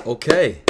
Okay,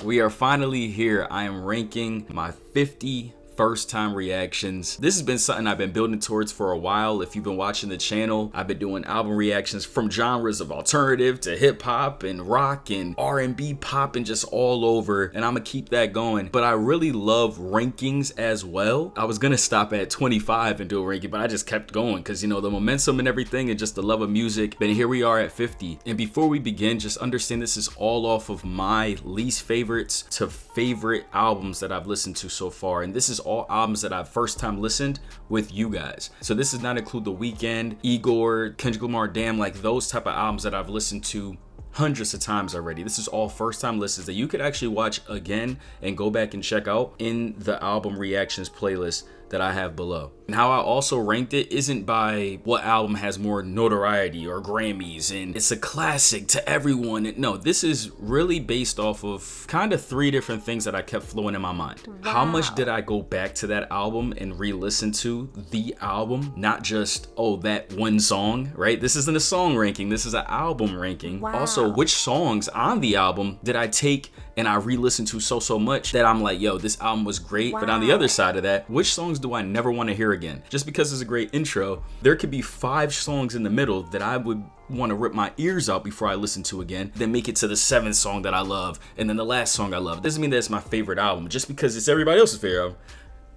we are finally here. I am ranking my 50 first time reactions. This has been something I've been building towards for a while. If you've been watching the channel, I've been doing album reactions from genres of alternative to hip hop and rock and R&B pop and just all over, and I'm gonna keep that going. But I really love rankings as well. I was gonna stop at 25 and do a ranking, but I just kept going because, you know, the momentum and everything and just the love of music. But here we are at 50. And before we begin, just understand this is all off of my least favorites to favorite albums that I've listened to so far, and this is all albums that I've first time listened with you guys. So this does not include The Weeknd, Igor, Kendrick Lamar, Damn, like those type of albums that I've listened to hundreds of times already. This is all first time listens that you could actually watch again and go back and check out in the album reactions playlist that I have below. And how I also ranked it isn't by what album has more notoriety or Grammys and it's a classic to everyone. No, this is really based off of kind of three different things that I kept flowing in my mind. Wow. How much did I go back to that album and re-listen to the album? Not just, oh, that one song, right? This isn't a song ranking, this is an album ranking. Wow. Also, which songs on the album did I take and I re-listened to so much that I'm like, yo, this album was great. Wow. But on the other side of that, which songs do I never want to hear again? Just because it's a great intro, there could be 5 songs in the middle that I would want to rip my ears out before I listen to again, then make it to the 7th song that I love, and then the last song I love. Doesn't mean that it's my favorite album. Just because it's everybody else's favorite album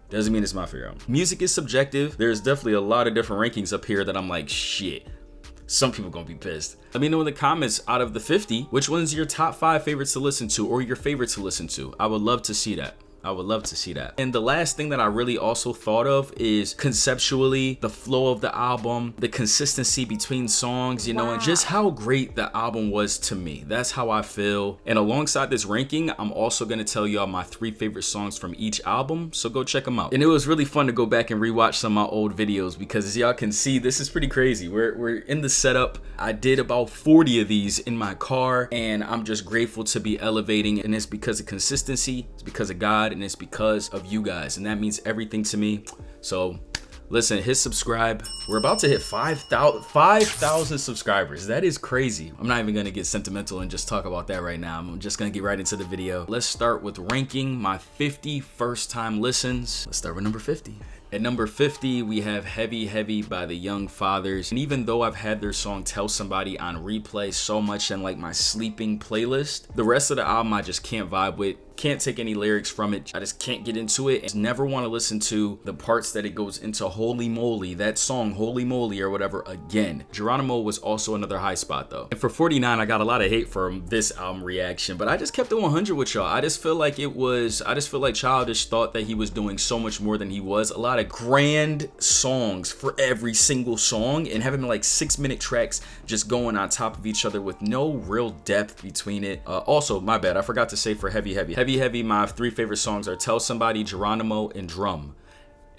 doesn't mean it's my favorite album. Music is subjective. There's definitely a lot of different rankings up here that I'm like, shit, some people gonna be pissed. Let me know in the comments, out of the 50, which one's your top 5 favorites to listen to or your favorite to listen to. I would love to see that. I would love to see that. And the last thing that I really also thought of is conceptually the flow of the album, the consistency between songs, you know, and just how great the album was to me. That's how I feel. And alongside this ranking, I'm also gonna tell y'all my 3 favorite songs from each album, so go check them out. And it was really fun to go back and rewatch some of my old videos because as y'all can see, this is pretty crazy. We're in the setup. I did about 40 of these in my car, and I'm just grateful to be elevating, and it's because of consistency, it's because of God, and it's because of you guys, and that means everything to me. So listen, hit subscribe. We're about to hit 5,000 subscribers. That is crazy. I'm not even gonna get sentimental and just talk about that right now. I'm just gonna get right into the video. Let's start with ranking my 50 first time listens. Let's start with number 50. At number 50, we have Heavy Heavy by the Young Fathers. And even though I've had their song Tell Somebody on replay so much in like my sleeping playlist, the rest of the album I just can't vibe with. Can't take any lyrics from it. I just can't get into it. I just never want to listen to the parts that it goes into Holy Moly, that song Holy Moly or whatever again. Geronimo was also another high spot though. And for 49, I got a lot of hate from this album reaction, but I just kept it 100 with y'all. I just feel like Childish thought that he was doing so much more than he was. A lot of grand songs for every single song and having like 6-minute tracks just going on top of each other with no real depth between it. Also, my bad, I forgot to say for Heavy Heavy, my 3 favorite songs are Tell Somebody, Geronimo, and Drum.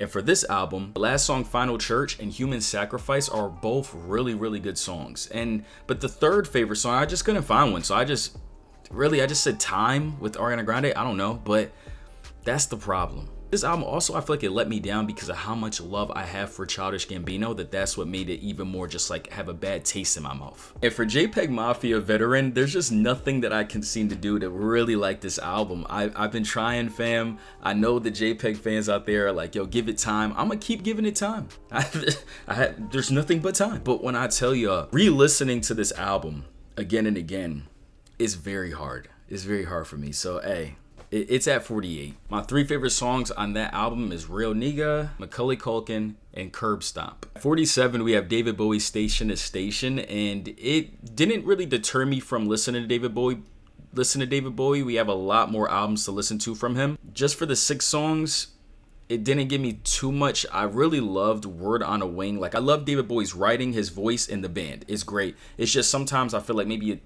And for this album, the last song, Final Church, and Human Sacrifice are both really good songs. But the 3rd favorite song, I just couldn't find one. So I just said Time with Ariana Grande. I don't know, but that's the problem. This album also, I feel like it let me down because of how much love I have for Childish Gambino, that's what made it even more just like have a bad taste in my mouth. And for JPEG Mafia Veteran, there's just nothing that I can seem to do to really like this album. I've been trying, fam. I know the JPEG fans out there are like, yo, give it time. I'm gonna keep giving it time. There's nothing but time. But when I tell you, re-listening to this album again and again is very hard. It's very hard for me. So, hey. It's at 48. My 3 favorite songs on that album is Real Nigga, Macaulay Culkin, and Curb Stomp. At 47, we have David Bowie's Station to Station, and it didn't really deter me from listening to David Bowie. We have a lot more albums to listen to from him. Just for the 6 songs, it didn't give me too much. I really loved Word on a Wing. Like, I love David Bowie's writing, his voice, and the band. It's great. It's just sometimes I feel like maybe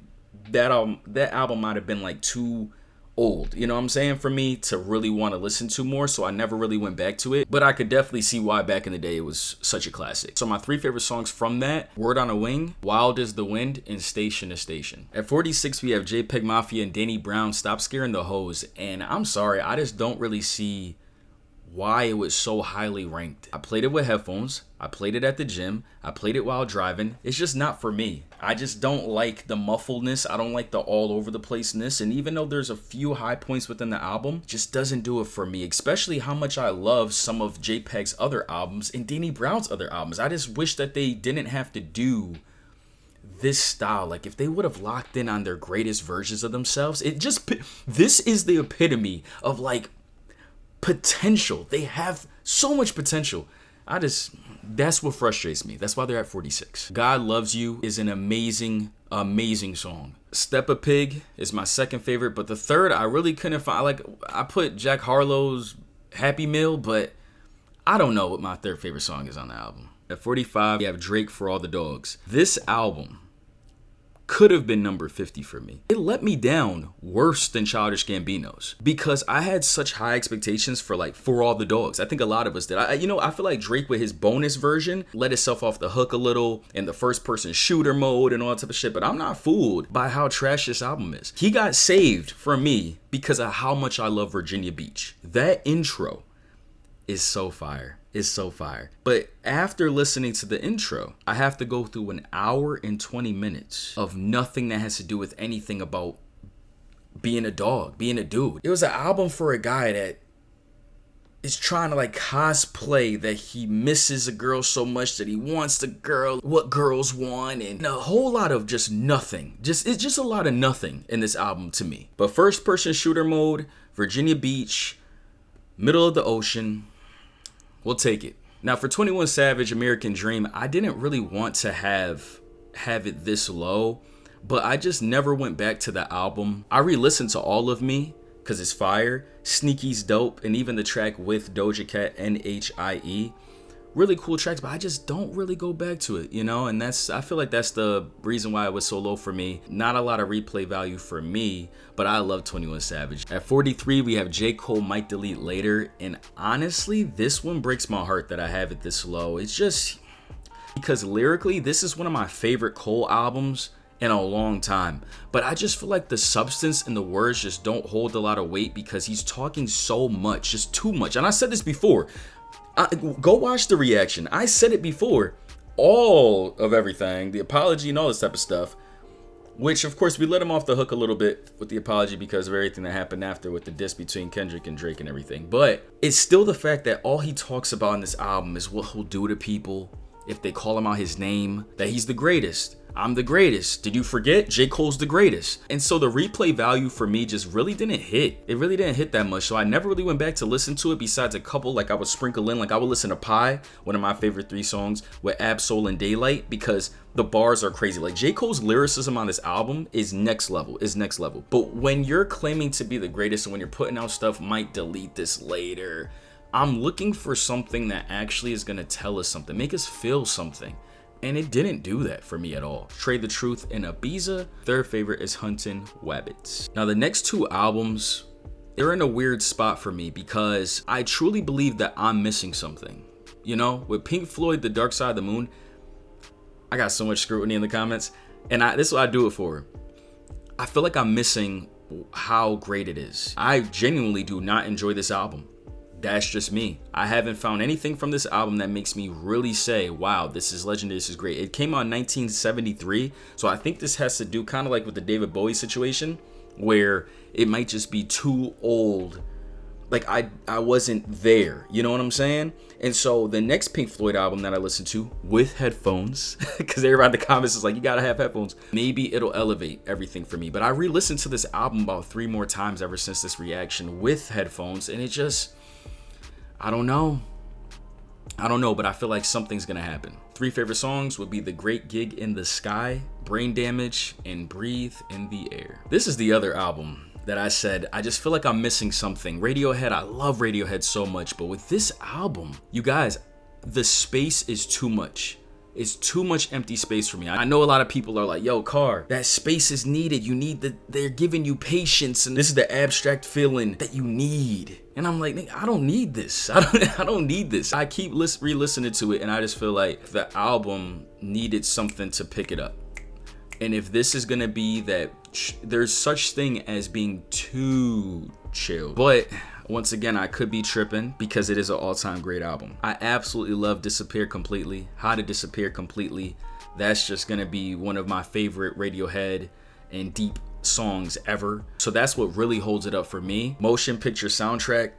that album might have been like too old, you know what I'm saying, for me to really want to listen to more, so I never really went back to it. But I could definitely see why back in the day it was such a classic. So my 3 favorite songs from that, Word on a Wing, Wild as the Wind, and Station to Station. At 46, we have JPEG Mafia and Danny Brown, Stop Scaring the Hoes. And I'm sorry, I just don't really see why it was so highly ranked. I played it with headphones. I played it at the gym. I played it while driving. It's just not for me. I just don't like the muffledness. I don't like the all over the placeness. And even though there's a few high points within the album, it just doesn't do it for me. Especially how much I love some of JPEG's other albums and Danny Brown's other albums. I just wish that they didn't have to do this style. Like if they would have locked in on their greatest versions of themselves, this is the epitome of like potential. They have so much potential. That's what frustrates me. That's why they're at 46. God Loves You is an amazing song. Step a Pig is my second favorite, but the third I really couldn't find. Like I put Jack Harlow's Happy Meal, but I don't know what my third favorite song is on the album. At 45, we have Drake For All the Dogs. This album could have been number 50 for me. It let me down worse than Childish Gambino's because I had such high expectations for like For All the Dogs. I think a lot of us did. I feel like Drake with his bonus version let himself off the hook a little in the first person shooter mode and all that type of shit, but I'm not fooled by how trash this album is. He got saved from me because of how much I love Virginia Beach. That intro is so fire. Is so fire. But after listening to the intro, I have to go through an hour and 20 minutes of nothing that has to do with anything about being a dog, being a dude. It was an album for a guy that is trying to like cosplay that he misses a girl so much that he wants the girl, what girls want, and a whole lot of just nothing. It's just a lot of nothing in this album to me. But first person shooter mode, Virginia Beach, middle of the ocean, we'll take it. Now for 21 Savage, American Dream, I didn't really want to have it this low, but I just never went back to the album. I re-listened to All of Me because it's fire. Sneaky's dope, and even the track with Doja Cat, NHIE. Really cool tracks, but I just don't really go back to it, you know? And I feel like that's the reason why it was so low for me. Not a lot of replay value for me, but I love 21 Savage. At 43, we have J. Cole, Might Delete Later. And honestly, this one breaks my heart that I have it this low. It's just because lyrically, this is one of my favorite Cole albums in a long time. But I just feel like the substance and the words just don't hold a lot of weight because he's talking so much, just too much. And I said this before. Go watch the reaction. I said it before. All of everything, the apology and all this type of stuff, which of course we let him off the hook a little bit with the apology because of everything that happened after with the diss between Kendrick and Drake and everything. But it's still the fact that all he talks about in this album is what he'll do to people if they call him out his name, that he's the greatest. I'm the greatest. Did you forget? J. Cole's the greatest. And so the replay value for me just really didn't hit. It really didn't hit that much. So I never really went back to listen to it besides a couple. Like I would sprinkle in, like I would listen to Pie, one of my favorite 3 songs with Ab-Soul and Daylight, because the bars are crazy. Like J. Cole's lyricism on this album is next level, But when you're claiming to be the greatest and when you're putting out stuff, Might Delete This Later, I'm looking for something that actually is going to tell us something, make us feel something. And it didn't do that for me at all. Trade the Truth and Ibiza. Third favorite is Huntin' Wabbits. Now the next 2 albums, they're in a weird spot for me because I truly believe that I'm missing something. You know, with Pink Floyd, The Dark Side of the Moon, I got so much scrutiny in the comments, and this is what I do it for. I feel like I'm missing how great it is. I genuinely do not enjoy this album. That's just me. I haven't found anything from this album that makes me really say, wow, this is legendary, this is great. It came out in 1973, so I think this has to do kind of like with the David Bowie situation, where it might just be too old. Like I wasn't there, you know what I'm saying? And so the next Pink Floyd album that I listened to with headphones, because everybody in the comments is like, you gotta have headphones, maybe it'll elevate everything for me. But I re-listened to this album about 3 more times ever since this reaction with headphones, and it just, I don't know, but I feel like something's gonna happen. 3 favorite songs would be The Great Gig in the Sky, Brain Damage, and Breathe in the Air. This is the other album that I said, I just feel like I'm missing something. Radiohead, I love Radiohead so much, but with this album, you guys, the space is too much. It's too much empty space for me. I know a lot of people are like, yo, Car, that space is needed. They're giving you patience, and this is the abstract feeling that you need. And I'm like, I don't need this. I don't need this. I keep re-listening to it, and I just feel like the album needed something to pick it up. And if this is gonna be that, there's such thing as being too chill. But Once again, I could be tripping because it is an all-time great album. I absolutely love Disappear Completely. How to Disappear Completely. That's just gonna be one of my favorite Radiohead and deep songs ever. So that's what really holds it up for me. Motion Picture Soundtrack,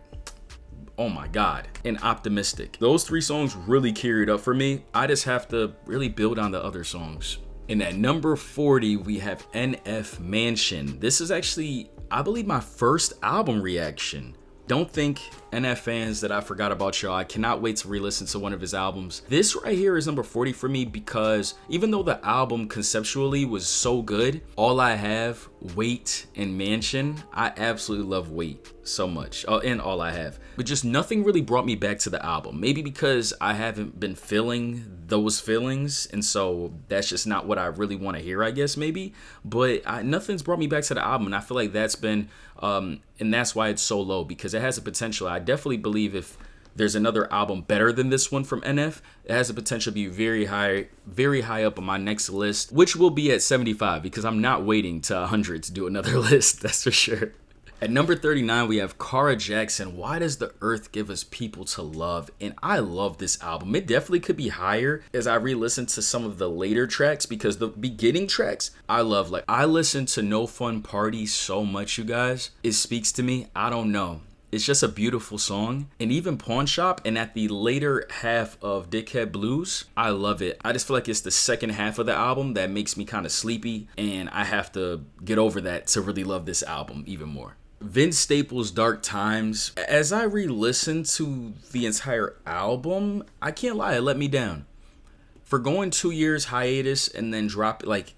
oh my God. And Optimistic. Those 3 songs really carried up for me. I just have to really build on the other songs. And at number 40, we have NF Mansion. This is actually, I believe, my first album reaction. Don't think, NF fans, that I forgot about y'all. I cannot wait to re-listen to one of his albums. This right here is number 40 for me because even though the album conceptually was so good, All I Have, Wait, and Mansion, I absolutely love Wait so much, and All I Have. But just nothing really brought me back to the album. Maybe because I haven't been feeling those feelings, and so that's just not what I really want to hear, I guess, maybe. But nothing's brought me back to the album, and I feel like that's been, and that's why it's so low, because it has a potential. I definitely believe if there's another album better than this one from NF, it has the potential to be very high up on my next list, which will be at 75, because I'm not waiting to 100 to do another list, that's for sure. At number 39, we have Kara Jackson, Why Does the Earth Give Us People to Love? And I love this album. It definitely could be higher as I re-listen to some of the later tracks, because the beginning tracks I love. Like, I listen to No Fun Party so much, you guys. It speaks to me. I don't know. It's just a beautiful song. And even Pawn Shop, and at the later half of Dickhead Blues, I love it. I just feel like it's the second half of the album that makes me kind of sleepy, and I have to get over that to really love this album even more. Vince Staples' Dark Times. As I re-listened to the entire album, I can't lie, it let me down. For going 2 years hiatus and then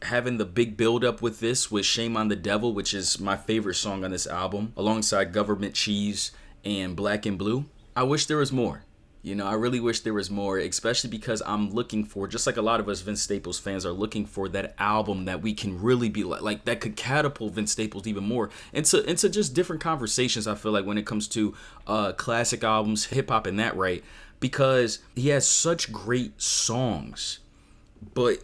having the big build up with this, with Shame on the Devil, which is my favorite song on this album, alongside Government Cheese and Black and Blue, I wish there was more. You know, I really wish there was more, especially because I'm looking for, just like a lot of us Vince Staples fans are looking for, that album that we can really be like that could catapult Vince Staples even more into just different conversations, I feel like, when it comes to classic albums, hip hop, and that, right? Because he has such great songs, but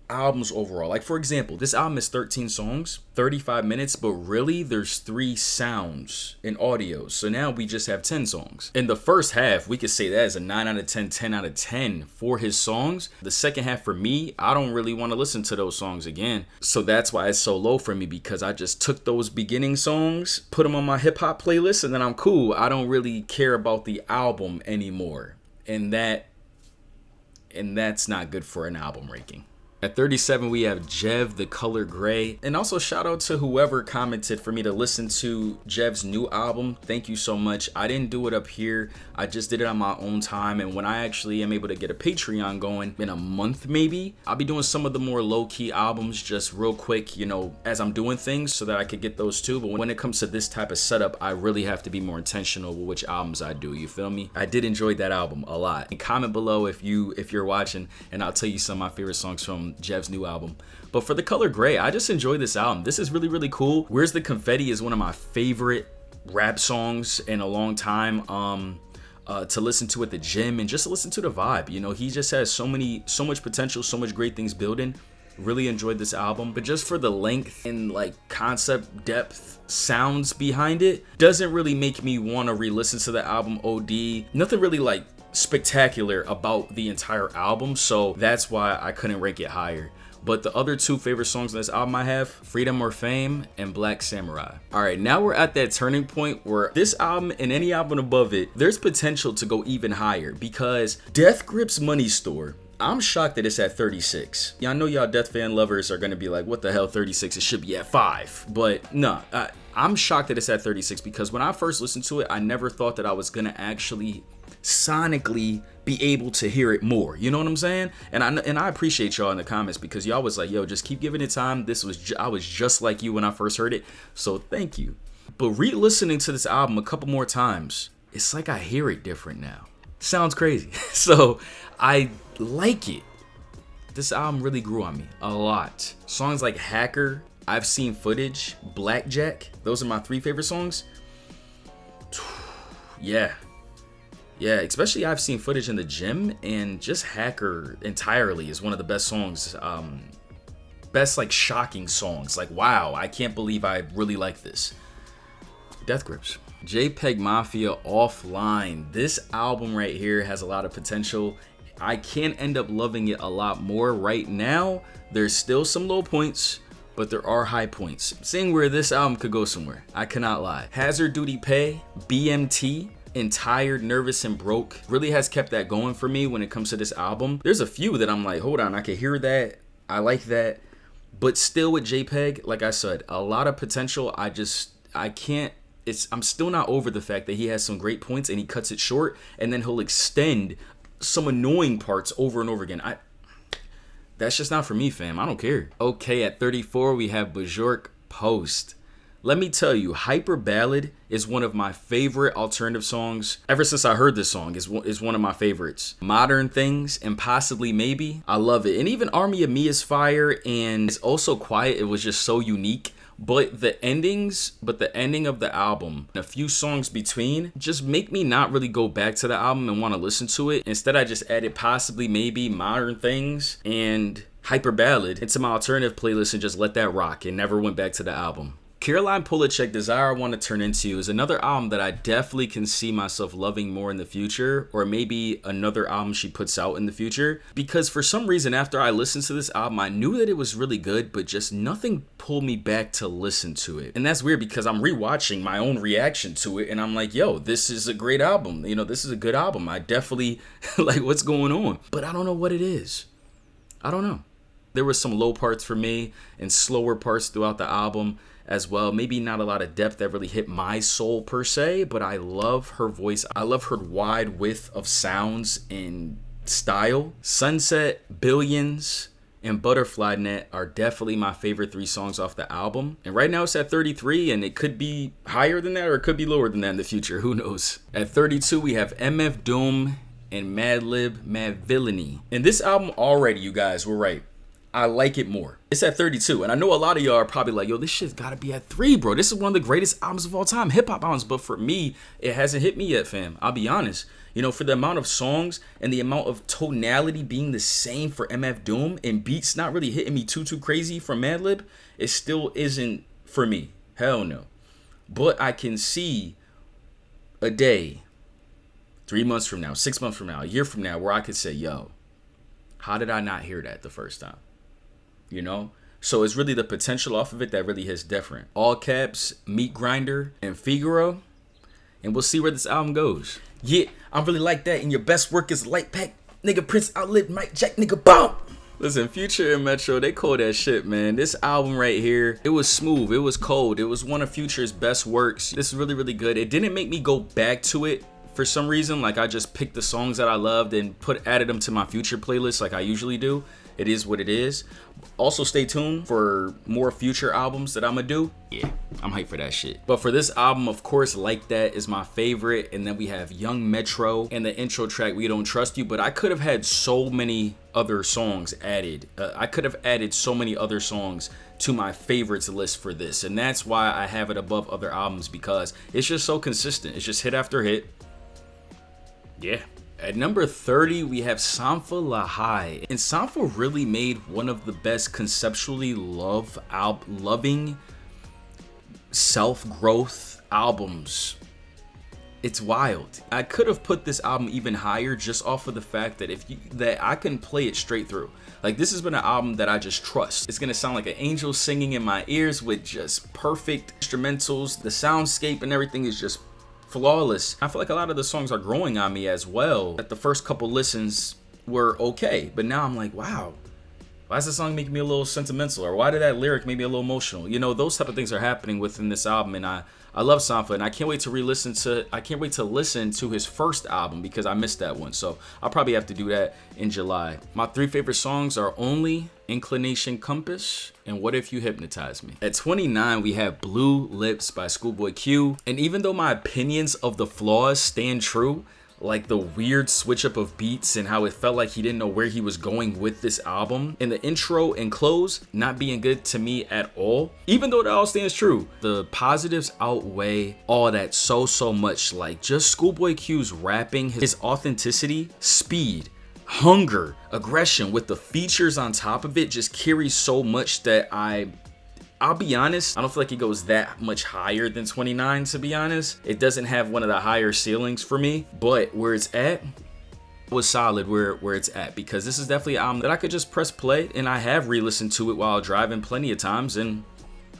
albums overall, like, for example, this album is 13 songs, 35 minutes, but really there's 3 sounds and audio, so now we just have 10 songs. In the first half, we could say that is a 9 out of 10, 10 out of 10 for his songs. The second half, for me, I don't really want to listen to those songs again, so that's why it's so low for me, because I just took those beginning songs, put them on my hip-hop playlist, and then I'm cool. I don't really care about the album anymore, and that's not good for an album ranking. At 37, we have Jev, The Color Gray. And also shout out to whoever commented for me to listen to Jev's new album. Thank you so much. I didn't do it up here. I just did it on my own time. And when I actually am able to get a Patreon going in a month, maybe, I'll be doing some of the more low-key albums just real quick, you know, as I'm doing things, so that I could get those too. But when it comes to this type of setup, I really have to be more intentional with which albums I do. You feel me? I did enjoy that album a lot. And comment below if you're watching, and I'll tell you some of my favorite songs from Jev's new album. But for The Color Gray, I just enjoy this album. This is really, really cool. Where's the Confetti is one of my favorite rap songs in a long time. To listen to at the gym and just to listen to the vibe. You know, he just has so much potential, so much great things building. Really enjoyed this album, but just for the length and like concept depth sounds behind it, doesn't really make me want to re-listen to the album OD. Nothing really like spectacular about the entire album, so that's why I couldn't rank it higher. But the other 2 favorite songs on this album I have, Freedom or Fame and Black Samurai. Alright, now we're at that turning point where this album and any album above it, there's potential to go even higher, because Death Grips Money Store, I'm shocked that it's at 36. Yeah, I know y'all Death fan lovers are gonna be like, what the hell, 36? It should be at 5. But no, I'm shocked that it's at 36, because when I first listened to it, I never thought that I was gonna actually sonically be able to hear it more, you know what I'm saying? And I appreciate y'all in the comments, because y'all was like, yo, just keep giving it time. I was just like you when I first heard it, so thank you. But re-listening to this album a couple more times, it's like I hear it different now. Sounds crazy. So I like it. This album really grew on me a lot. Songs like Hacker, I've Seen Footage, Blackjack, those are my 3 favorite songs. Yeah, especially I've Seen Footage in the gym, and just Hacker entirely is one of the best songs. Best like shocking songs. Like, wow, I can't believe I really like this. Death Grips. JPEG Mafia Offline. This album right here has a lot of potential. I can end up loving it a lot more. Right now, there's still some low points, but there are high points. Seeing where this album could go somewhere, I cannot lie. Hazard Duty Pay, BMT, and Tired, Nervous, and Broke really has kept that going for me when it comes to this album. There's a few that I'm like, hold on, I can hear that, I like that, but still with JPEG, like I said, a lot of potential. I can't, I'm still not over the fact that he has some great points and he cuts it short, and then he'll extend some annoying parts over and over again. That's just not for me, fam. I don't care. Okay, at 34, we have Bajork Post. Let me tell you, Hyper Ballad is one of my favorite alternative songs. Ever since I heard this song, is one of my favorites. Modern Things and Possibly Maybe, I love it. And even Army of Me is fire, and it's also quiet. It was just so unique. But the ending of the album, a few songs between, just make me not really go back to the album and want to listen to it. Instead, I just added Possibly Maybe, Modern Things, and Hyper Ballad into my alternative playlist and just let that rock and never went back to the album. Caroline Polachek, Desire I Want to Turn Into is another album that I definitely can see myself loving more in the future, or maybe another album she puts out in the future, because for some reason after I listened to this album, I knew that it was really good, but just nothing pulled me back to listen to it. And that's weird because I'm rewatching my own reaction to it and I'm like, yo, this is a great album. You know, this is a good album. I definitely like what's going on, but I don't know what it is. I don't know. There were some low parts for me and slower parts throughout the album as well. Maybe not a lot of depth that really hit my soul per se, but I love her voice. I love her wide width of sounds and style. Sunset, Billions, and Butterfly Net are definitely my favorite 3 songs off the album. And right now it's at 33, and it could be higher than that or it could be lower than that in the future. Who knows? At 32, we have MF Doom and Madlib Mad Villainy. And this album already, you guys were right, I like it more. It's at 32, and I know a lot of y'all are probably like, yo, this shit's gotta be at 3, bro. This is one of the greatest albums of all time, hip-hop albums, but for me, it hasn't hit me yet, fam. I'll be honest. You know, for the amount of songs and the amount of tonality being the same for MF Doom and beats not really hitting me too crazy from Madlib, it still isn't for me. Hell no. But I can see a day, 3 months from now, 6 months from now, a year from now, where I could say, yo, how did I not hear that the first time? You know, so it's really the potential off of it that really hits different. All Caps, Meat Grinder, and Figaro, and we'll see where this album goes. Yeah, I really like that. And your best work is Light Pack, nigga. Prince outlived Mike Jack, nigga. Boom. Listen, Future and Metro, they call that shit, man. This album right here, it was smooth, it was cold, it was one of Future's best works. This is really good. It didn't make me go back to it for some reason. Like, I just picked the songs that I loved and added them to my Future playlist like I usually do. It is what it is. Also, stay tuned for more Future albums that I'm gonna do. Yeah, I'm hyped for that shit. But for this album, of course, Like That is my favorite. And then we have Young Metro and the intro track, We Don't Trust You. But I could have had so many other songs added. I could have added so many other songs to my favorites list for this. And that's why I have it above other albums, because it's just so consistent. It's just hit after hit. Yeah. At number 30, we have Sampha Lahai. And Sampha really made one of the best conceptually loving self-growth albums. It's wild. I could have put this album even higher just off of the fact that I can play it straight through. Like, this has been an album that I just trust. It's gonna sound like an angel singing in my ears with just perfect instrumentals. The soundscape and everything is just flawless. I feel like a lot of the songs are growing on me as well. That the first couple listens were okay, but now I'm like, wow, why is the song making me a little sentimental, or why did that lyric make me a little emotional? You know, those type of things are happening within this album, and I love Sampha, and I can't wait to listen to his first album, because I missed that one. So I'll probably have to do that in July. My 3 favorite songs are Only, Inclination Compass, and What If You Hypnotize Me. At 29, we have Blue Lips by Schoolboy Q. And even though my opinions of the flaws stand true, like the weird switch up of beats and how it felt like he didn't know where he was going with this album, and the intro and close not being good to me at all, even though that all stands true, the positives outweigh all that so much. Like, just Schoolboy Q's rapping, his authenticity, speed, hunger, aggression with the features on top of it just carries so much that I I'll be honest, I don't feel like it goes that much higher than 29, to be honest. It doesn't have one of the higher ceilings for me, but where it's at was solid where it's at, because this is definitely an album that I could just press play, and I have re-listened to it while driving plenty of times, and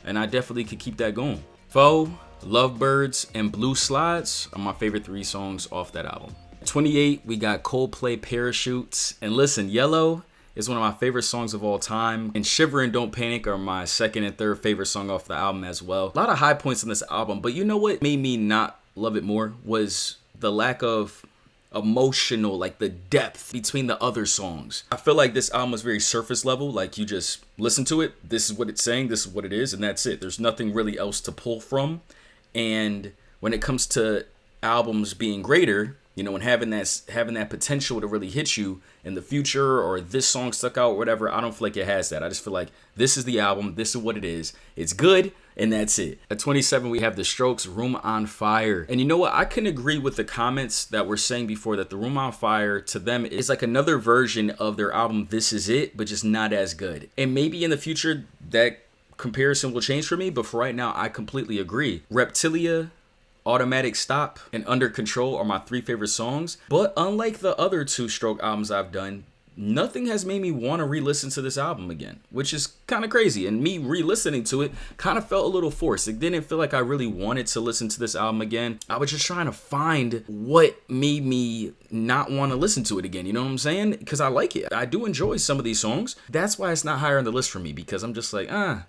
I definitely could keep that going. Foe, Lovebirds, and Blue Slides are my favorite 3 songs off that album. 28, we got Coldplay, Parachutes, and listen, Yellow is one of my favorite songs of all time, and Shiver and Don't Panic are my second and third favorite song off the album as well. A lot of high points on this album, but you know what made me not love it more was the lack of emotional, like the depth between the other songs. I feel like this album was very surface level, like you just listen to it, this is what it's saying, this is what it is, and that's it. There's nothing really else to pull from. And when it comes to albums being greater, you know, and having that potential to really hit you in the future, or this song stuck out or whatever, I don't feel like it has that. I just feel like this is the album, this is what it is. It's good, and that's it. At 27, we have The Strokes, Room on Fire. And you know what? I can agree with the comments that were saying before that the Room on Fire to them is like another version of their album This Is It, but just not as good. And maybe in the future that comparison will change for me, but for right now, I completely agree. Reptilia, Automatic Stop, and Under Control are my 3 favorite songs. But unlike the other 2 Stroke albums I've done, nothing has made me want to re-listen to this album again, which is kind of crazy. And me re-listening to it kind of felt a little forced. It didn't feel like I really wanted to listen to this album again. I was just trying to find what made me not want to listen to it again. You know what I'm saying? Because I like it. I do enjoy some of these songs. That's why it's not higher on the list for me, because I'm just like, I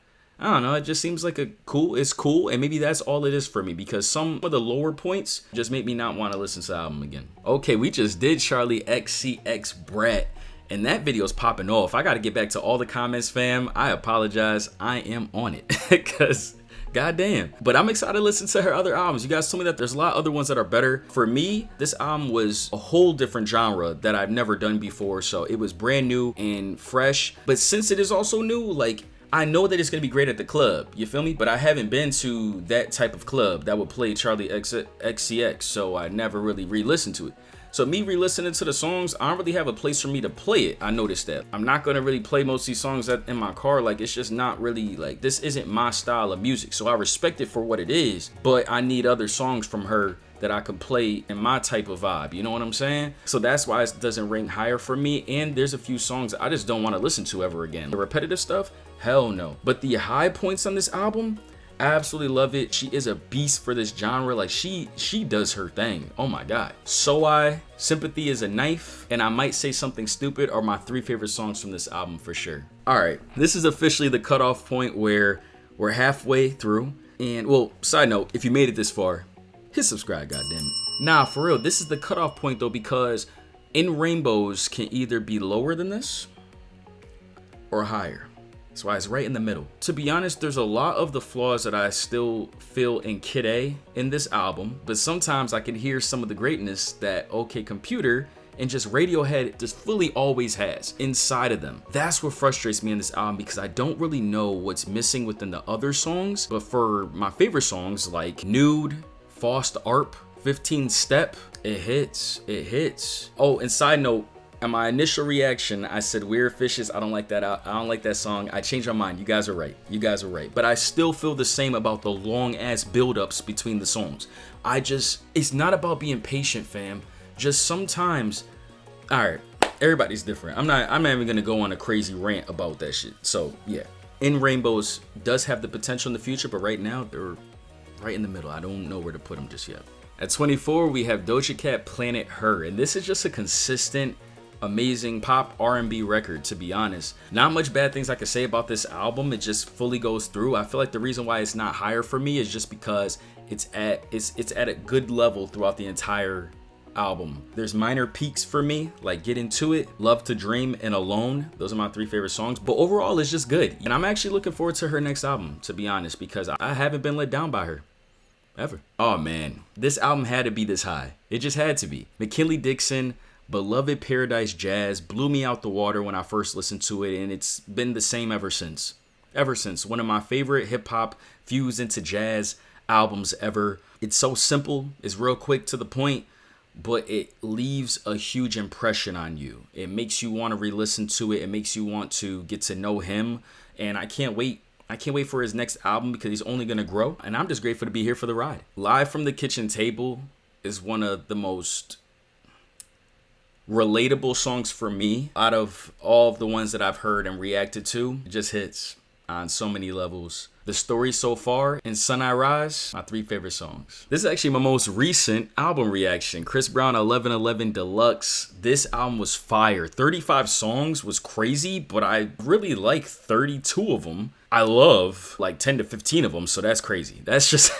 don't know, it just seems like it's cool, and maybe that's all it is for me, because some of the lower points just make me not want to listen to the album again. Okay, we just did Charlie XCX Brat, and that video's popping off. I gotta get back to all the comments, fam. I apologize, I am on it, because goddamn. But I'm excited to listen to her other albums. You guys told me that there's a lot of other ones that are better. For me, this album was a whole different genre that I've never done before, so it was brand new and fresh. But since it is also new, like, I know that it's going to be great at the club, you feel me? But I haven't been to that type of club that would play Charlie XCX, so I never really re-listened to it. So me re-listening to the songs, I don't really have a place for me to play it. I noticed that. I'm not going to really play most of these songs in my car. Like, it's just not really, like, this isn't my style of music. So I respect it for what it is, but I need other songs from her that I could play in my type of vibe, you know what I'm saying? So that's why it doesn't rank higher for me, and there's a few songs I just don't want to listen to ever again. The repetitive stuff, hell no. But the high points on this album, I absolutely love it. She is a beast for this genre. Like, she does her thing. Oh my god. So Sympathy is a Knife, and I Might Say Something Stupid are my 3 favorite songs from this album for sure. All right, this is officially the cutoff point where we're halfway through. And well, side note, if you made it this far, hit subscribe, goddammit. Nah, for real, this is the cutoff point though, because In Rainbows can either be lower than this or higher. That's why it's right in the middle. To be honest, there's a lot of the flaws that I still feel in Kid A in this album, but sometimes I can hear some of the greatness that OK Computer and just Radiohead just fully always has inside of them. That's what frustrates me in this album, because I don't really know what's missing within the other songs. But for my favorite songs like Nude, Faust Arp, 15 Step, it hits. Oh, and side note, at my initial reaction, I said Weird Fishes, I don't like that song. I changed my mind. You guys are right. But I still feel the same about the long ass build-ups between the songs. It's not about being patient, fam. Just sometimes, all right, everybody's different. I'm not even gonna go on a crazy rant about that shit. So yeah, In Rainbows does have the potential in the future, but right now they're right in the middle. I don't know where to put them just yet. At 24, we have Doja Cat, Planet Her, and this is just a consistent, amazing pop R&B record, to be honest. Not much bad things I could say about this album. It just fully goes through. I feel like the reason why it's not higher for me is just because it's at a good level throughout the entire album. There's minor peaks for me, like Get Into It, Love to Dream, and Alone. Those are my 3 favorite songs, but overall it's just good. And I'm actually looking forward to her next album, to be honest, because I haven't been let down by her ever. Oh man, this album had to be this high. It just had to be. McKinley Dixon, Beloved Paradise Jazz blew me out the water when I first listened to it, and it's been the same ever since. One of my favorite hip-hop fused into jazz albums ever. It's so simple, it's real quick to the point, but it leaves a huge impression on you. It makes you want to re-listen to it. It makes you want to get to know him, and I can't wait I can't wait for his next album because he's only gonna grow. And I'm just grateful to be here for the ride. Live from the Kitchen Table is one of the most relatable songs for me out of all of the ones that I've heard and reacted to. It just hits on so many levels. The Story So Far and Sun I Rise, my 3 favorite songs. This is actually my most recent album reaction. Chris Brown 1111 Deluxe. This album was fire. 35 songs was crazy, but I really like 32 of them. I love like 10 to 15 of them, so that's crazy. That's just...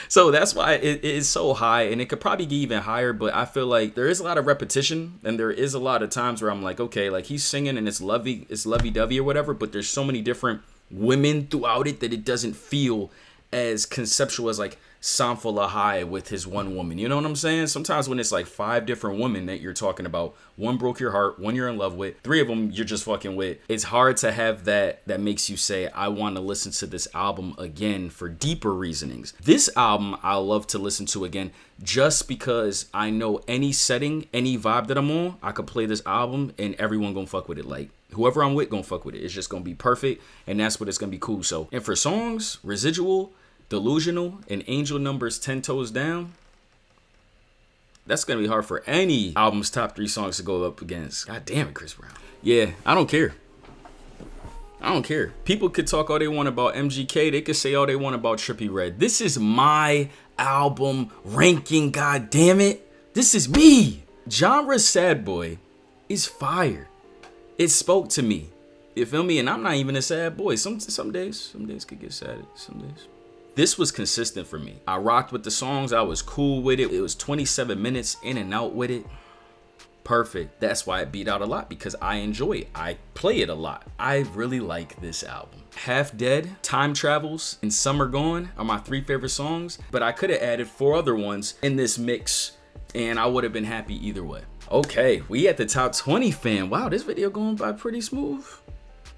So that's why it is so high, and it could probably get even higher, but I feel like there is a lot of repetition, and there is a lot of times where I'm like, okay, like he's singing and it's lovey-dovey or whatever, but there's so many different women throughout it that it doesn't feel as conceptual as like Samfala High with his one woman. You know what I'm saying? Sometimes when it's like 5 different women that you're talking about, one broke your heart, one you're in love with, 3 of them you're just fucking with. It's hard to have that makes you say, I want to listen to this album again for deeper reasonings. This album I love to listen to again just because I know any setting, any vibe that I'm on, I could play this album and everyone gonna fuck with it. Like whoever I'm with gonna fuck with it. It's just gonna be perfect, and that's what it's gonna be cool. So, and for songs, Residual, Delusional, and Angel Numbers 10 Toes Down, that's gonna be hard for any album's top 3 songs to go up against. God damn it, Chris Brown. Yeah, I don't care. I don't care. People could talk all they want about MGK. They could say all they want about Trippie Redd. This is my album ranking, god damn it. This is me. Genre Sad Boy is fire. It spoke to me. You feel me? And I'm not even a sad boy. Some days could get sad. Some days. This was consistent for me. I rocked with the songs. I was cool with it. It was 27 minutes in and out with it. Perfect. That's why it beat out a lot, because I enjoy it. I play it a lot. I really like this album. Half Dead, Time Travels, and Summer Gone are my 3 favorite songs, but I could have added 4 other ones in this mix and I would have been happy either way. Okay, we at the top 20, fam. Wow, this video going by pretty smooth.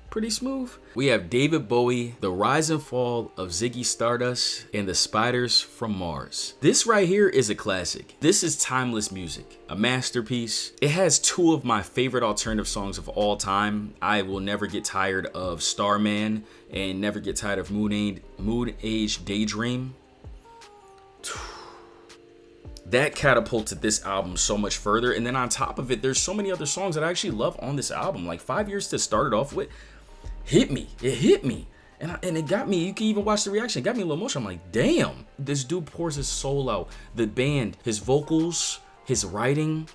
Pretty smooth. We have David Bowie, The Rise and Fall of Ziggy Stardust, and The Spiders from Mars. This right here is a classic. This is timeless music, a masterpiece. It has 2 of my favorite alternative songs of all time. I will never get tired of Starman and never get tired of Moon Age Daydream. That catapulted this album so much further. And then on top of it, there's so many other songs that I actually love on this album. Like 5 Years to start it off with. Hit me. It hit me. And it got me. You can even watch the reaction. It got me a little emotional. I'm like, damn. This dude pours his soul out. The band, his vocals, his writing,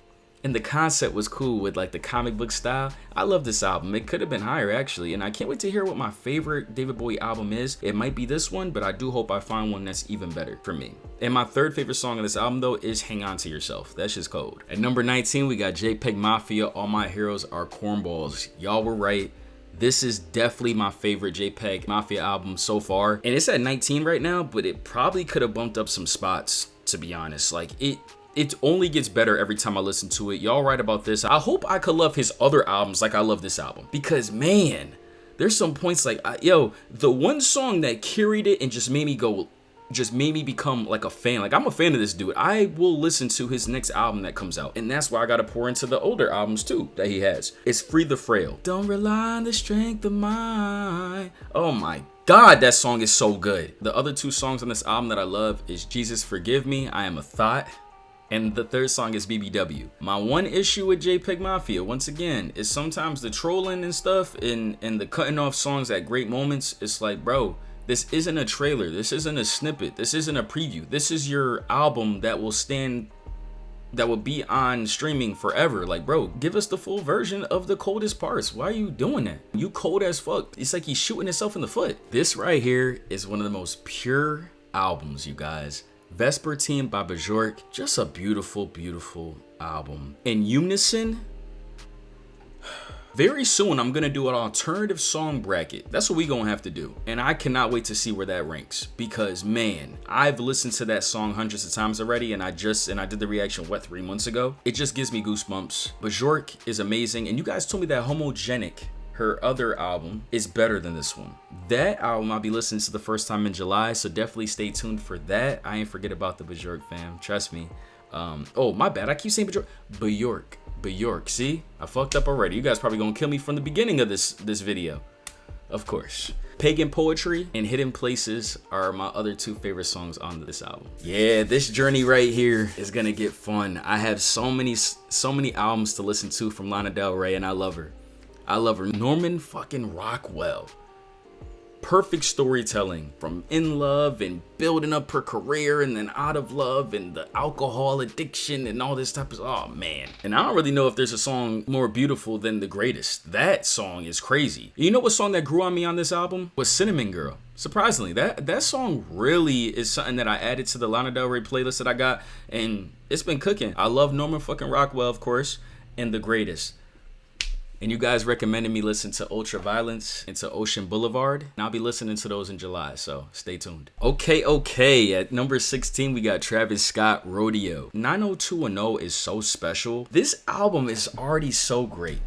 and the concept was cool with like the comic book style. I love this album. It could have been higher actually. And I can't wait to hear what my favorite David Bowie album is. It might be this one, but I do hope I find one that's even better for me. And my 3rd favorite song on this album though is Hang On To Yourself. That's just cold. At number 19, we got JPEG Mafia, All My Heroes Are Cornballs. Y'all were right. This is definitely my favorite JPEG Mafia album so far. And it's at 19 right now, but it probably could have bumped up some spots, to be honest. Like it only gets better every time I listen to it. Y'all right about this. I hope I could love his other albums like I love this album. Because man, there's some points like, the one song that carried it and just made me become like a fan. Like I'm a fan of this dude. I will listen to his next album that comes out. And that's why I gotta pour into the older albums too that he has. It's Free the Frail. Don't rely on the strength of mine. Oh my God, that song is so good. The other 2 songs on this album that I love is Jesus Forgive Me, I Am a Thought. And the 3rd song is BBW. My one issue with JPEG Mafia, once again, is sometimes the trolling and stuff and the cutting off songs at great moments. It's like, bro, this isn't a trailer. This isn't a snippet. This isn't a preview. This is your album that will be on streaming forever. Like, bro, give us the full version of the coldest parts. Why are you doing that? You cold as fuck. It's like he's shooting himself in the foot. This right here is one of the most pure albums, you guys. Vespertine by Bjork. Just a beautiful, beautiful album. In Unison, very soon I'm gonna do an alternative song bracket. That's what we gonna have to do. And I cannot wait to see where that ranks. Because man, I've listened to that song hundreds of times already, and I did the reaction 3 months ago. It just gives me goosebumps. Bjork is amazing, and you guys told me that Homogenic, her other album, is better than this one. That album I'll be listening to the first time in July, so definitely stay tuned for that. I ain't forget about the Bjork fam, trust me. Oh my bad, I keep saying Bjork. See, I fucked up already. You guys probably gonna kill me from the beginning of this video. of course. Pagan Poetry and Hidden Places are my other two favorite songs on this album. Yeah, this journey right here is gonna get fun. I have so many albums to listen to from Lana Del Rey, and I love her. I love her. Norman fucking Rockwell. Perfect storytelling, from in love and building up her career and then out of love and the alcohol addiction and all this type of, oh man. And I don't really know if there's a song more beautiful than The Greatest. That song is crazy. You know what song that grew on me on this album? Was Cinnamon Girl. Surprisingly, that song really is something that I added to the Lana Del Rey playlist that I got, and it's been cooking. I love Norman fucking Rockwell, of course, and The Greatest. And you guys recommended me listen to Ultraviolence and to Ocean Boulevard. And I'll be listening to those in July, so stay tuned. Okay. At number 16, we got Travis Scott, Rodeo. 90210 is so special. This album is already so great.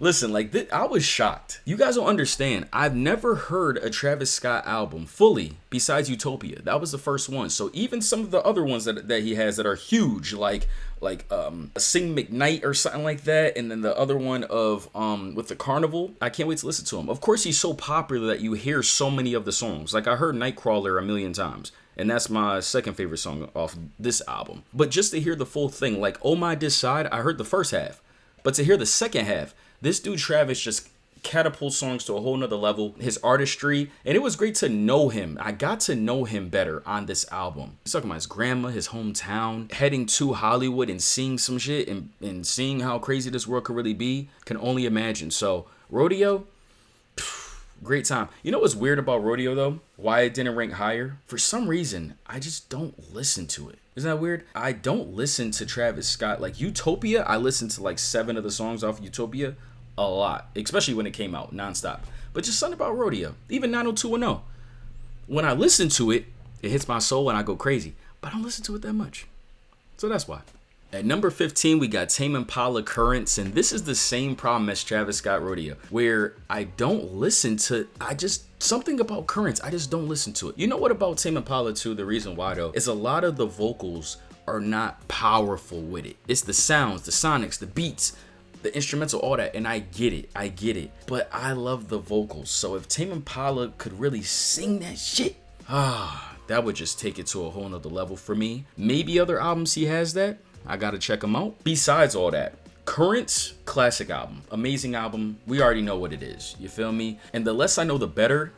Listen, like, I was shocked. You guys don't understand. I've never heard a Travis Scott album fully besides Utopia. That was the first one. So even some of the other ones that he has that are huge, like Sing McKnight or something like that, and then the other one of with the Carnival, I can't wait to listen to him. Of course, he's so popular that you hear so many of the songs. Like, I heard Nightcrawler a million times, and that's my second favorite song off this album. But just to hear the full thing, like Oh My This Side, I heard the first half, but to hear the second half, this dude Travis just catapults songs to a whole nother level. His artistry, and it was great to know him. I got to know him better on this album. He's talking about his grandma, his hometown, heading to Hollywood and seeing some shit and seeing how crazy this world could really be. Can only imagine. So Rodeo, great time. You know what's weird about Rodeo though? Why it didn't rank higher? For some reason, I just don't listen to it. Isn't that weird? I don't listen to Travis Scott. Like Utopia, I listened to like 7 of the songs off Utopia a lot, especially when it came out nonstop. But just something about Rodeo, even 90210. When I listen to it, it hits my soul and I go crazy. But I don't listen to it that much. So that's why. At number 15, we got Tame Impala, Currents, and this is the same problem as Travis Scott, Rodeo, where I don't listen to, something about Currents, I just don't listen to it. You know what about Tame Impala too, the reason why though, is a lot of the vocals are not powerful with it. It's the sounds, the sonics, the beats, the instrumental, all that, and I get it, but I love the vocals. So if Tame Impala could really sing that shit, that would just take it to a whole nother level for me. Maybe other albums he has that, I gotta check them out. Besides all that, Currents, classic album, amazing album. We already know what it is, you feel me? And The Less I Know The Better,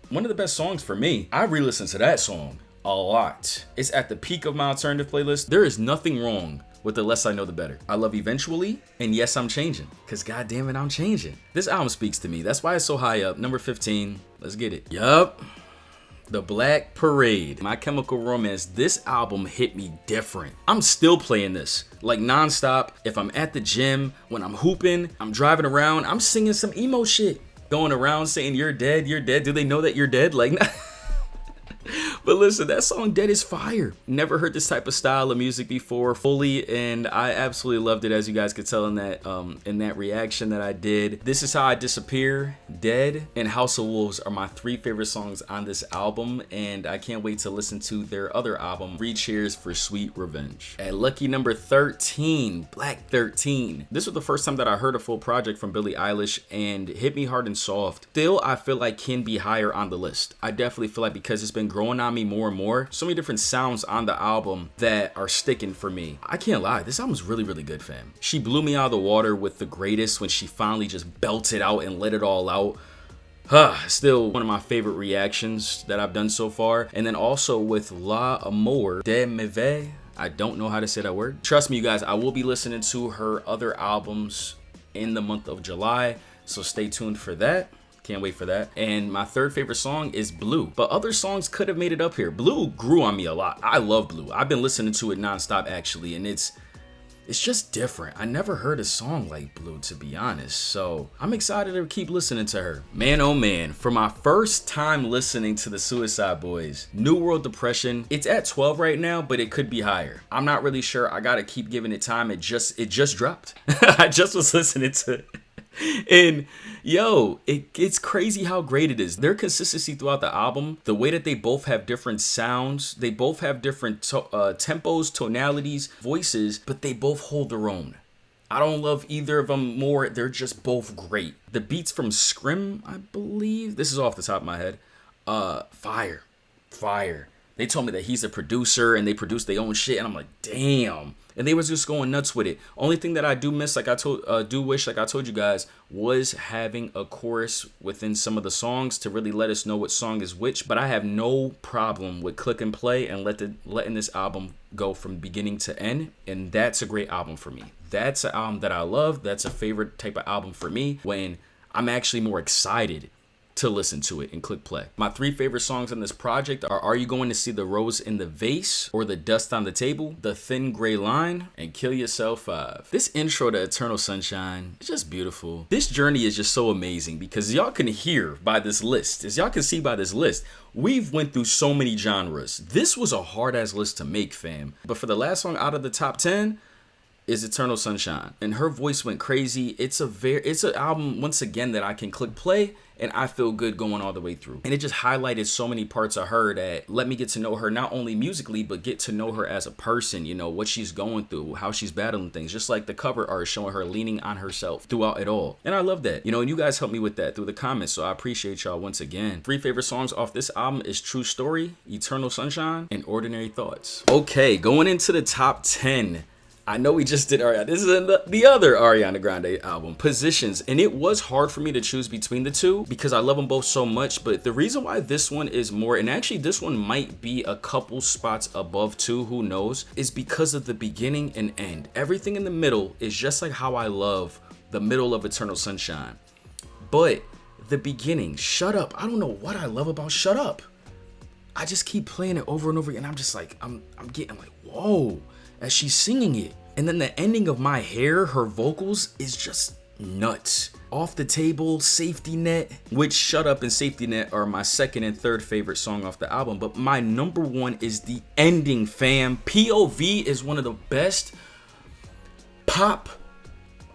one of the best songs for me. I re-listen to that song a lot. It's at the peak of my alternative playlist. There is nothing wrong with The Less I Know The Better. I love Eventually, and Yes I'm Changing, because goddamn it, I'm changing. This album speaks to me. That's why it's so high up. Number 15, let's get it. Yup. The Black Parade, My Chemical Romance. This album hit me different. I'm still playing this like nonstop. If I'm at the gym, when I'm hooping, I'm driving around, I'm singing some emo shit. Going around saying you're dead, you're dead. Do they know that you're dead? Like, but listen, that song Dead is fire. Never heard this type of style of music before fully, and I absolutely loved it, as you guys could tell in that reaction that I did. This Is How I Disappear, Dead, and House of Wolves are my 3 favorite songs on this album, and I can't wait to listen to their other album, 3 Cheers for Sweet Revenge. At lucky number 13, Black 13. This was the first time that I heard a full project from Billie Eilish, and Hit Me Hard and Soft still I feel like can be higher on the list. I definitely feel like, because it's been growing on me more and more, so many different sounds on the album that are sticking for me. I can't lie, this album's really good, fam. She blew me out of the water with The Greatest when she finally just belted out and let it all out. Still one of my favorite reactions that I've done so far. And then also with La Amour de Meve, I don't know how to say that word. Trust me, you guys, I will be listening to her other albums in the month of July, so stay tuned for that. Can't wait for that. And my 3rd favorite song is Blue, but other songs could have made it up here. Blue grew on me a lot. I love Blue. I've been listening to it nonstop actually, and it's just different. I never heard a song like Blue, to be honest, so I'm excited to keep listening to her. Man, oh man, for my first time listening to the Suicide Boys, New World Depression, it's at 12 right now, but it could be higher. I'm not really sure. I gotta keep giving it time. It just dropped. I just was listening to it. And yo, it's crazy how great it is. Their consistency throughout the album, the way that they both have different sounds, they both have different tempos, tonalities, voices, but they both hold their own. I don't love either of them more. They're just both great. The beats from Scrim, I believe. This is off the top of my head. Fire. Fire. They told me that he's a producer and they produce their own shit, and I'm like, damn. And they was just going nuts with it. Only thing that I do miss, like I told you guys, was having a chorus within some of the songs to really let us know what song is which. But I have no problem with click and play and letting this album go from beginning to end. And that's a great album for me. That's an album that I love. That's a favorite type of album for me when I'm actually more excited to listen to it and click play. My 3 favorite songs on this project are You Going to See the Rose in the Vase, or The Dust on the Table, The Thin Gray Line, and Kill Yourself 5. This intro to Eternal Sunshine is just beautiful. This journey is just so amazing because y'all can hear by this list, as y'all can see by this list, we've went through so many genres. This was a hard ass list to make, fam. But for the last song out of the top 10, is Eternal Sunshine, and her voice went crazy. It's an album once again that I can click play and I feel good going all the way through. And it just highlighted so many parts of her that let me get to know her not only musically but get to know her as a person, you know, what she's going through, how she's battling things, just like the cover art showing her leaning on herself throughout it all. And I love that, you know, and you guys helped me with that through the comments, so I appreciate y'all once again. 3 favorite songs off this album is True Story, Eternal Sunshine, and Ordinary Thoughts. Okay, going into the top 10. I know we just did Ariana. This is the other Ariana Grande album, Positions. And it was hard for me to choose between the two because I love them both so much. But the reason why this one is more, and actually this one might be a couple spots above 2, who knows, is because of the beginning and end. Everything in the middle is just like how I love the middle of Eternal Sunshine. But the beginning, Shut Up. I don't know what I love about Shut Up. I just keep playing it over and over again. I'm just like, I'm getting like, whoa, as she's singing it. And then the ending of My Hair, her vocals, is just nuts. Off the Table, Safety Net, which Shut Up and Safety Net are my 2nd and 3rd favorite song off the album. But my number 1 is the ending, fam. POV is one of the best pop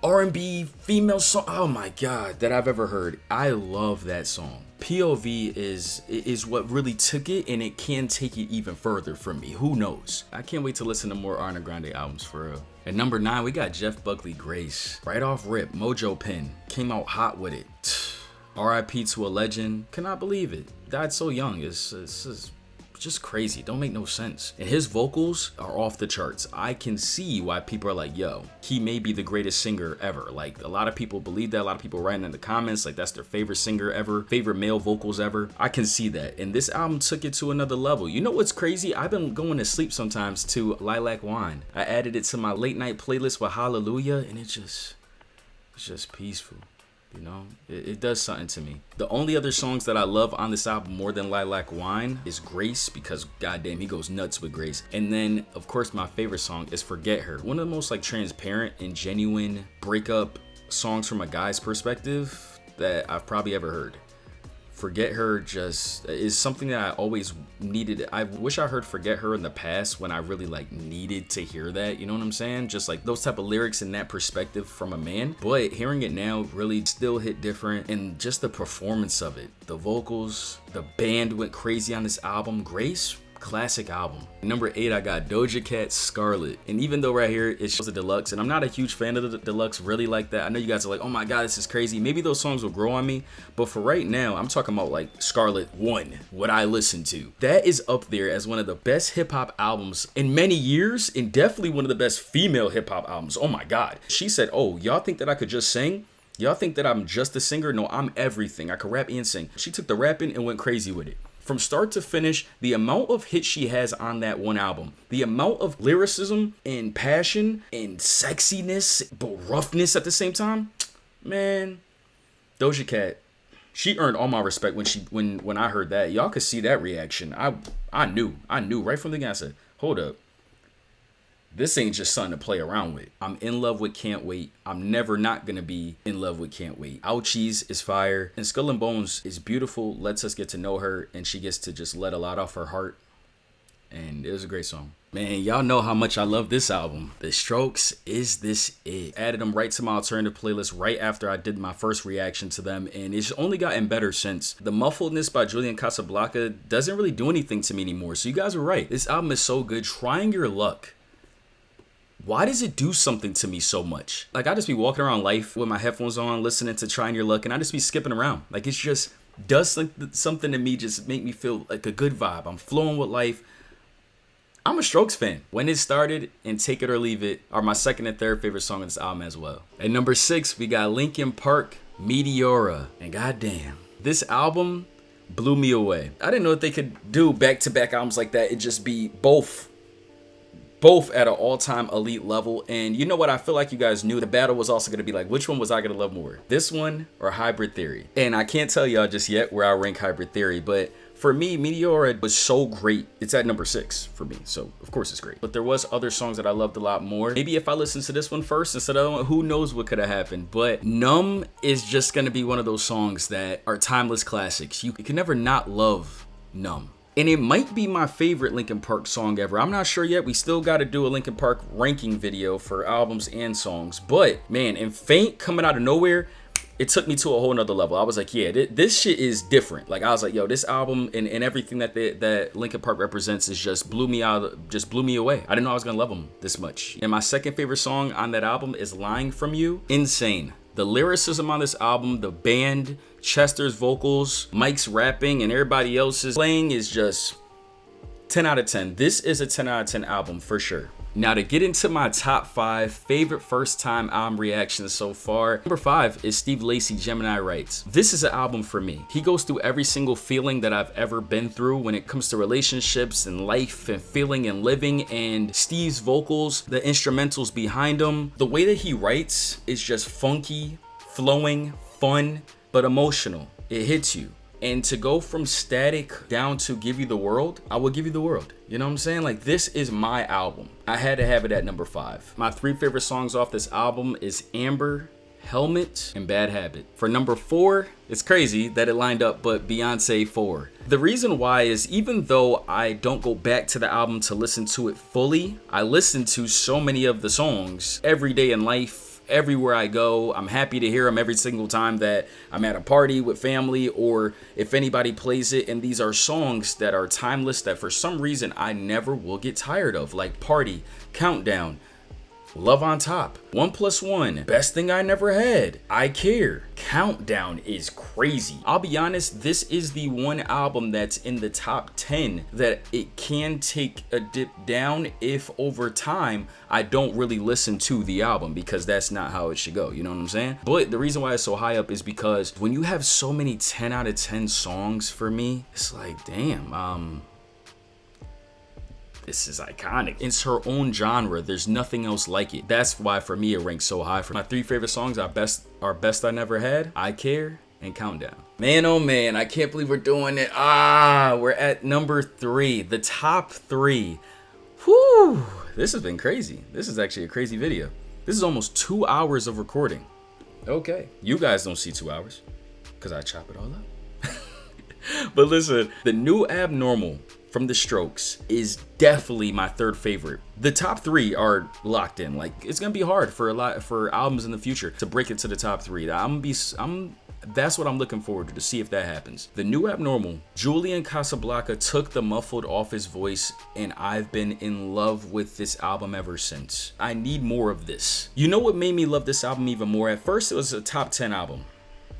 R&B female song, oh my god, that I've ever heard. I love that song. POV is what really took it, and it can take it even further from me. Who knows? I can't wait to listen to more Ariana Grande albums for real. At number 9, we got Jeff Buckley, Grace. Right off rip, Mojo Pen came out hot with it. R.I.P. to a legend. Cannot believe it. Died so young. It's just crazy. Don't make no sense. And his vocals are off the charts. I can see why people are like, yo, he may be the greatest singer ever. Like, a lot of people believe that. A lot of people writing in the comments like that's their favorite singer ever, favorite male vocals ever. I can see that. And this album took it to another level. You know what's crazy? I've been going to sleep sometimes to Lilac Wine. I added it to my late night playlist with Hallelujah, and it's just peaceful. You know, it does something to me. The only other songs that I love on this album more than Lilac Wine is Grace, because goddamn, he goes nuts with Grace. And then, of course, my favorite song is Forget Her. One of the most like transparent and genuine breakup songs from a guy's perspective that I've probably ever heard. Forget Her just is something that I always needed. I wish I heard Forget Her in the past when I really like needed to hear that, you know what I'm saying? Just like those type of lyrics and that perspective from a man. But hearing it now really still hit different, and just the performance of it, the vocals, the band went crazy on this album. Grace, classic album. Number 8, I got Doja Cat, Scarlet. And even though right here it shows a deluxe, and I'm not a huge fan of the deluxe really like that. I know you guys are like, oh my god, this is crazy. Maybe those songs will grow on me, but for right now, I'm talking about like Scarlet 1, what I listen to. That is up there as one of the best hip-hop albums in many years, and definitely one of the best female hip-hop albums. Oh my god. She said, oh, y'all think that I could just sing? Y'all think that I'm just a singer? No, I'm everything. I can rap and sing. She took the rapping and went crazy with it. From start to finish, the amount of hits she has on that one album, the amount of lyricism and passion and sexiness, but roughness at the same time, man, Doja Cat, she earned all my respect when I heard that. Y'all could see that reaction. I knew right from the beginning. I said, hold up. This ain't just something to play around with. I'm in love with Can't Wait. I'm never not gonna be in love with Can't Wait. Ouchies is fire. And Skull and Bones is beautiful, lets us get to know her, and she gets to just let a lot off her heart. And it was a great song. Man, y'all know how much I love this album. The Strokes, Is This It? Added them right to my alternative playlist right after I did my first reaction to them, and it's only gotten better since. The Muffledness by Julian Casablanca doesn't really do anything to me anymore, so you guys are right. This album is so good. Trying Your Luck why does it do something to me so much? Like, I just be walking around life with my headphones on, listening to Trying Your Luck, and I just be skipping around. Like, it's just does something to me, just make me feel like a good vibe. I'm flowing with life. I'm a Strokes fan. When It Started and Take It or Leave It are my second and third favorite song of this album as well. At number 6, we got Linkin Park, Meteora. And goddamn, this album blew me away. I didn't know that they could do back-to-back albums like that. It'd just be both at an all-time elite level. And you know what? I feel like you guys knew the battle was also going to be like, which one was I going to love more? This one or Hybrid Theory? And I can't tell y'all just yet where I rank Hybrid Theory, but for me, Meteora was so great. It's at number 6 for me, so of course it's great. But there was other songs that I loved a lot more. Maybe if I listened to this one first instead of the other one, who knows what could have happened. But Numb is just going to be one of those songs that are timeless classics. You can never not love Numb. And it might be my favorite Linkin Park song ever. I'm not sure yet. We still got to do a Linkin Park ranking video for albums and songs. But man, and Faint coming out of nowhere, it took me to a whole nother level. I was like, yeah, this shit is different. Like, I was like, yo, this album and everything that Linkin Park represents is just blew me away. I didn't know I was gonna love them this much. And my second favorite song on that album is Lying From You. Insane. The lyricism on this album, the band, Chester's vocals, Mike's rapping, and everybody else's playing is just 10 out of 10. This is a 10 out of 10 album for sure. Now, to get into my top 5 favorite first time album reactions so far, number 5 is Steve Lacy, Gemini Rights. This is an album for me. He goes through every single feeling that I've ever been through when it comes to relationships and life and feeling and living, and Steve's vocals, the instrumentals behind him, the way that he writes is just funky, flowing, fun, but emotional. It hits you. And to go from Static down to Give You the World, I will give you the world. You know what I'm saying? Like, this is my album. I had to have it at number 5. My 3 favorite songs off this album is Amber, Helmet, and Bad Habit. For number 4, it's crazy that it lined up, but Beyonce 4. The reason why is, even though I don't go back to the album to listen to it fully, I listen to so many of the songs every day in life. Everywhere I go, I'm happy to hear them every single time that I'm at a party with family, or if anybody plays it. And these are songs that are timeless, that for some reason I never will get tired of, like Party, Countdown, Love on Top, 1+1, Best Thing I Never Had, I Care. Countdown is crazy. I'll be honest, this is the one album that's in the top 10 that it can take a dip down if over time I don't really listen to the album, because that's not how it should go. You know what I'm saying? But the reason why it's so high up is because when you have so many 10 out of 10 songs, for me, it's like, damn, this is iconic. It's her own genre. There's nothing else like it. That's why for me it ranks so high. For my 3 favorite songs are Best I Never Had, I Care, and Countdown. Man, oh man, I can't believe we're doing it. We're at number 3. The top 3. Whew. This has been crazy. This is actually a crazy video. This is almost 2 hours of recording. Okay. You guys don't see 2 hours because I chop it all up. But listen, the new Abnormal from the Strokes is definitely my 3rd favorite. The top 3 are locked in. Like, it's gonna be hard for albums in the future to break it to the top 3. That's what I'm looking forward to see if that happens. The new Abnormal, Julian Casablanca took the muffled off his voice, and I've been in love with this album ever since. I need more of this. You know what made me love this album even more? At first, it was a top 10 album.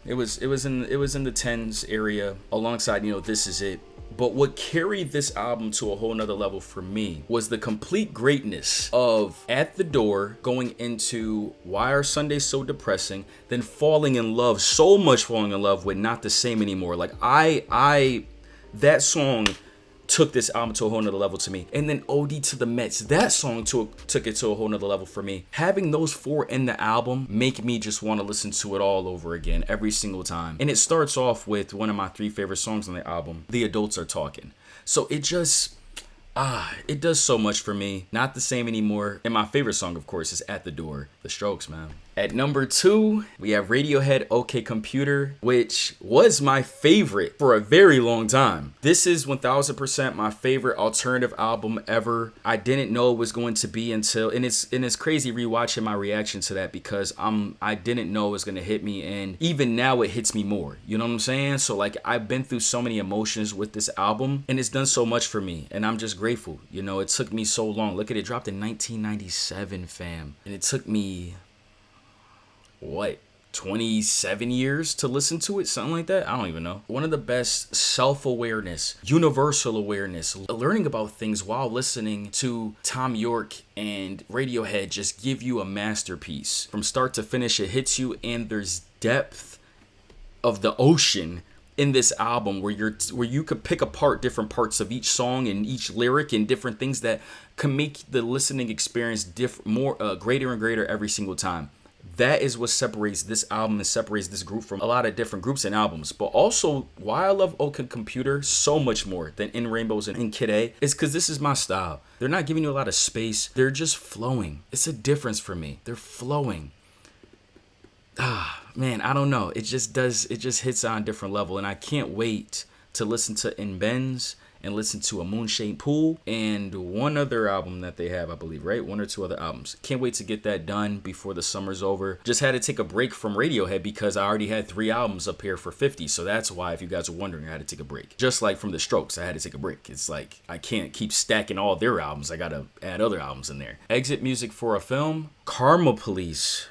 It was in the 10s area alongside, This Is It. But what carried this album to a whole nother level for me was the complete greatness of At the Door, going into Why Are Sundays So Depressing, then falling in love with Not the Same Anymore. Like, that song took this album to a whole nother level to me. And then OD to the Mets, that song took it to a whole nother level for me. Having those 4 in the album make me just want to listen to it all over again every single time. And it starts off with one of my 3 favorite songs on the album, The Adults Are Talking. So it just, it does so much for me. Not the Same Anymore. And my favorite song, of course, is At the Door. The Strokes, man. At number 2, we have Radiohead OK Computer, which was my favorite for a very long time. This is 1000% my favorite alternative album ever. I didn't know it was going to be until, and it's crazy rewatching my reaction to that, because I didn't know it was going to hit me, and even now it hits me more. You know what I'm saying? So like, I've been through so many emotions with this album, and it's done so much for me, and I'm just grateful. You know, it took me so long. Look at it, dropped in 1997, fam, and it took me, what, 27 years to listen to it, something like that. I don't even know. One of the best self-awareness, universal awareness, learning about things while listening to Tom York and Radiohead just give you a masterpiece from start to finish. It hits you, and there's depth of the ocean in this album where you could pick apart different parts of each song and each lyric and different things that can make the listening experience greater and greater every single time. That is what separates this album and separates this group from a lot of different groups and albums. But also, why I love OK Computer so much more than In Rainbows and In Kid A is because this is my style. They're not giving you a lot of space. They're just flowing. It's a difference for me. They're flowing. Man, I don't know. It just hits on a different level. And I can't wait to listen to In Benz and listen to A Moonshaped Pool and one other album that they have, I believe, right? One or two other albums. Can't wait to get that done before the summer's over. Just had to take a break from Radiohead because I already had 3 albums up here for 50. So that's why, if you guys are wondering, I had to take a break. Just like from The Strokes, I had to take a break. It's like, I can't keep stacking all their albums. I gotta add other albums in there. Exit music for a film. Karma Police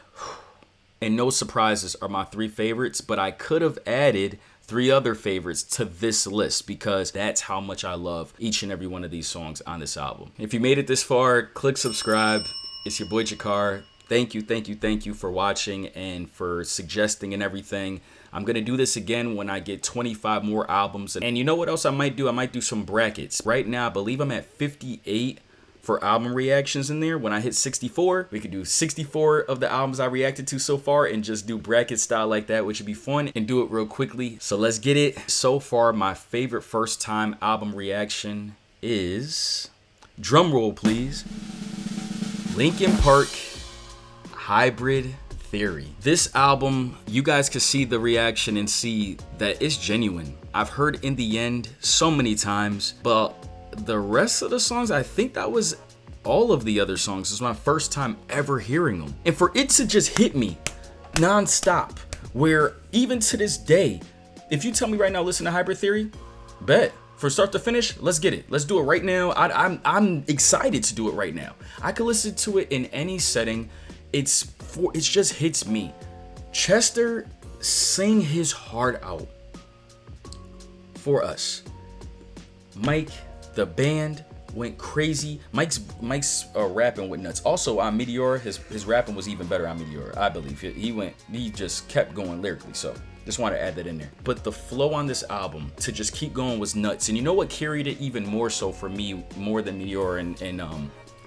and No Surprises are my 3 favorites, but I could have added 3 other favorites to this list because that's how much I love each and every one of these songs on this album. If you made it this far, click subscribe. It's your boy JaKar. Thank you for watching and for suggesting and everything. I'm going to do this again when I get 25 more albums. And you know what else I might do? I might do some brackets. Right now, I believe I'm at 58 for album reactions in there. When I hit 64, we could do 64 of the albums I reacted to so far and just do bracket style like that, which would be fun, and do it real quickly. So let's get it. So far, my favorite first time album reaction is, drum roll please, Linkin Park Hybrid Theory. This album, you guys can see the reaction and see that it's genuine. I've heard In the End so many times, but the rest of the songs, I think that was all of the other songs. This was my first time ever hearing them. And for it to just hit me non-stop, where even to this day, if you tell me right now, listen to Hybrid Theory, bet. From start to finish, let's get it. Let's do it right now. I'm excited to do it right now. I could listen to it in any setting. It just hits me. Chester sang his heart out for us. Mike, the band went crazy. Mike's rapping went nuts. Also on Meteor, his rapping was even better on Meteor, I believe. He just kept going lyrically, so just want to add that in there. But the flow on this album to just keep going was nuts. And you know what carried it even more so for me, more than Meteor and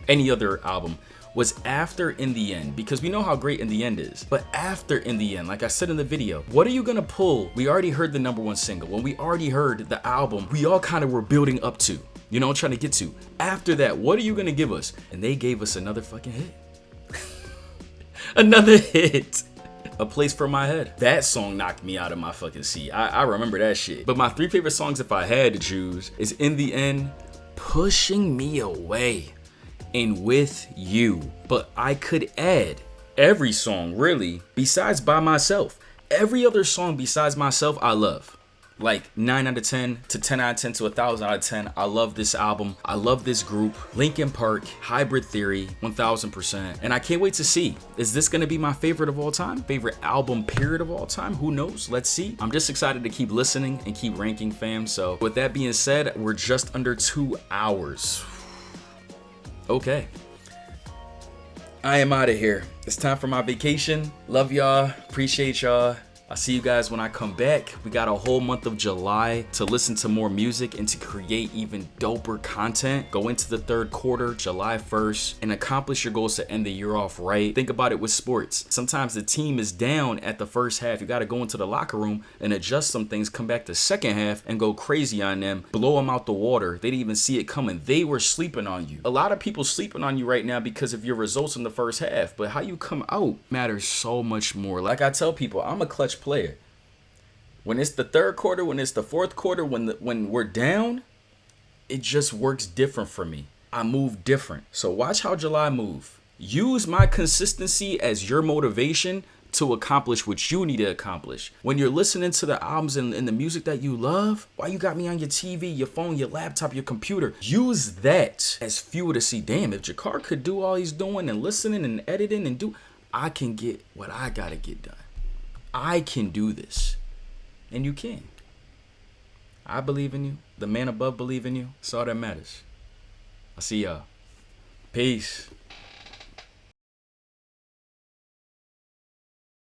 any other album, was after In the End, because we know how great In the End is. But after In the End, like I said in the video, what are you gonna pull? We already heard the #1 single. When we already heard the album, we all kind of were building up to, you know, trying to get to. After that, what are you gonna give us? And they gave us another fucking hit. Another hit. A Place for My Head. That song knocked me out of my fucking seat. I remember that shit. But my 3 favorite songs, if I had to choose, is In the End, Pushing Me Away, and With You. But I could add every song, really, besides By Myself. Every other song besides Myself, I love. Like 9 out of 10 to 10 out of 10 to 1,000 out of 10. I love this album. I love this group. Linkin Park, Hybrid Theory, 1000%. And I can't wait to see, is this going to be my favorite of all time? Favorite album period of all time? Who knows? Let's see. I'm just excited to keep listening and keep ranking, fam. So with that being said, we're just under 2 hours. Okay. I am out of here. It's time for my vacation. Love y'all. Appreciate y'all. I'll see you guys when I come back. We got a whole month of July to listen to more music and to create even doper content. Go into the third quarter, July 1st, and accomplish your goals to end the year off right. Think about it with sports. Sometimes the team is down at the first half. You got to go into the locker room and adjust some things, come back to second half and go crazy on them, blow them out the water. They didn't even see it coming. They were sleeping on you. A lot of people sleeping on you right now because of your results in the first half, but how you come out matters so much more. Like I tell people, I'm a clutch player. When it's the third quarter, when it's the fourth quarter, when we're down, it just works different for me. I move different. So watch how July move. Use my consistency as your motivation to accomplish what you need to accomplish. When you're listening to the albums and the music that you love, why you got me on your TV, your phone, your laptop, your computer, use that as fuel to see, damn, if JaKar could do all he's doing and listening and editing and I can get what I gotta get done. I can do this. And you can. I believe in you. The man above believe in you. It's all that matters. I'll see y'all. Peace.